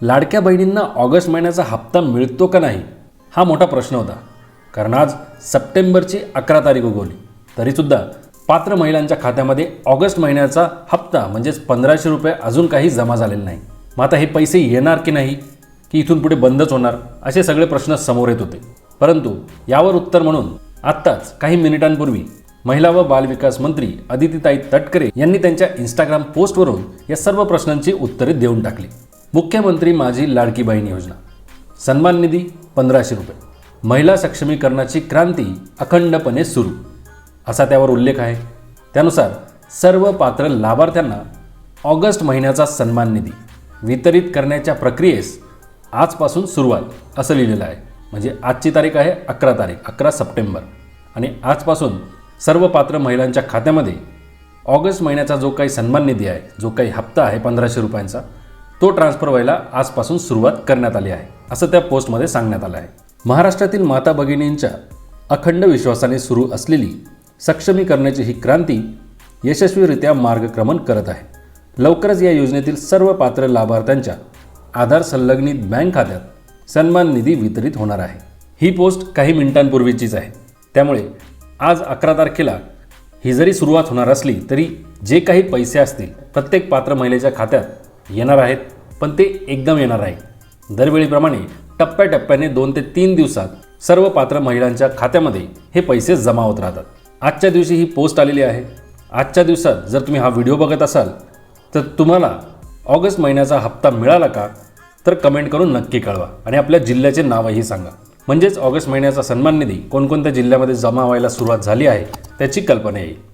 लाडक्या बहिणींना ऑगस्ट महिन्याचा हप्ता मिळतो का नाही हा मोठा प्रश्न होता. कारण आज सप्टेंबरची 11 तारीख उगवली तरीसुद्धा पात्र महिलांच्या खात्यामध्ये ऑगस्ट महिन्याचा हप्ता म्हणजेच 1500 रुपये अजून काही जमा झालेले नाही. मग आता हे पैसे येणार की नाही, की इथून पुढे बंदच होणार, असे सगळे प्रश्न समोर येत होते. परंतु यावर उत्तर म्हणून आत्ताच काही मिनिटांपूर्वी महिला व बालविकास मंत्री अदितीताई तटकरे यांनी त्यांच्या इंस्टाग्राम पोस्टवरून या सर्व प्रश्नांची उत्तरे देऊन टाकली. मुख्यमंत्री माझी लाडकी बहीण योजना, सन्मान निधी 1500 रुपये, महिला सक्षमीकरणाची क्रांती अखंडपणे सुरू, असा त्यावर उल्लेख आहे. त्यानुसार सर्व पात्र लाभार्थ्यांना ऑगस्ट महिन्याचा सन्मान निधी वितरित करण्याच्या प्रक्रियेस आजपासून सुरुवात, असं लिहिलेलं आहे. म्हणजे आजची तारीख आहे 11 सप्टेंबर आणि आजपासून सर्व पात्र महिलांच्या खात्यामध्ये ऑगस्ट महिन्याचा जो काही सन्मान निधी आहे, जो काही हप्ता आहे 1500 रुपयांचा, तो ट्रान्सफर व्हायला आजपासून सुरुवात करण्यात आली आहे, असं त्या पोस्टमध्ये सांगण्यात आलं आहे. महाराष्ट्रातील माता भगिनींच्या अखंड विश्वासाने सुरू असलेली सक्षमीकरणाची ही क्रांती यशस्वीरित्या मार्गक्रमण करत आहे. लवकरच या योजनेतील सर्व पात्र लाभार्थ्यांच्या आधार संलग्नित बँक खात्यात सन्मान निधी वितरित होणार आहे. ही पोस्ट काही मिनिटांपूर्वीचीच आहे. त्यामुळे आज 11 तारखेला ही जरी सुरुवात होणार असली तरी जे काही पैसे असतील प्रत्येक पात्र महिलेच्या खात्यात येणार आहेत, पण ते एकदम येणार आहे. दरवेळीप्रमाणे टप्प्याटप्प्याने 2 ते 3 दिवसात सर्व पात्र महिलांच्या खात्यामध्ये हे पैसे जमा होत राहतात. आजच्या दिवशी ही पोस्ट आलेली आहे. आजच्या दिवसात जर तुम्ही हा व्हिडिओ बघत असाल तर तुम्हाला ऑगस्ट महिन्याचा हप्ता मिळाला का, तर कमेंट करून नक्की कळवा आणि आपल्या जिल्ह्याचे नावही सांगा. म्हणजेच ऑगस्ट महिन्याचा सन्मान निधी कोणकोणत्या जिल्ह्यामध्ये जमा व्हायला सुरुवात झाली आहे त्याची कल्पना येईल.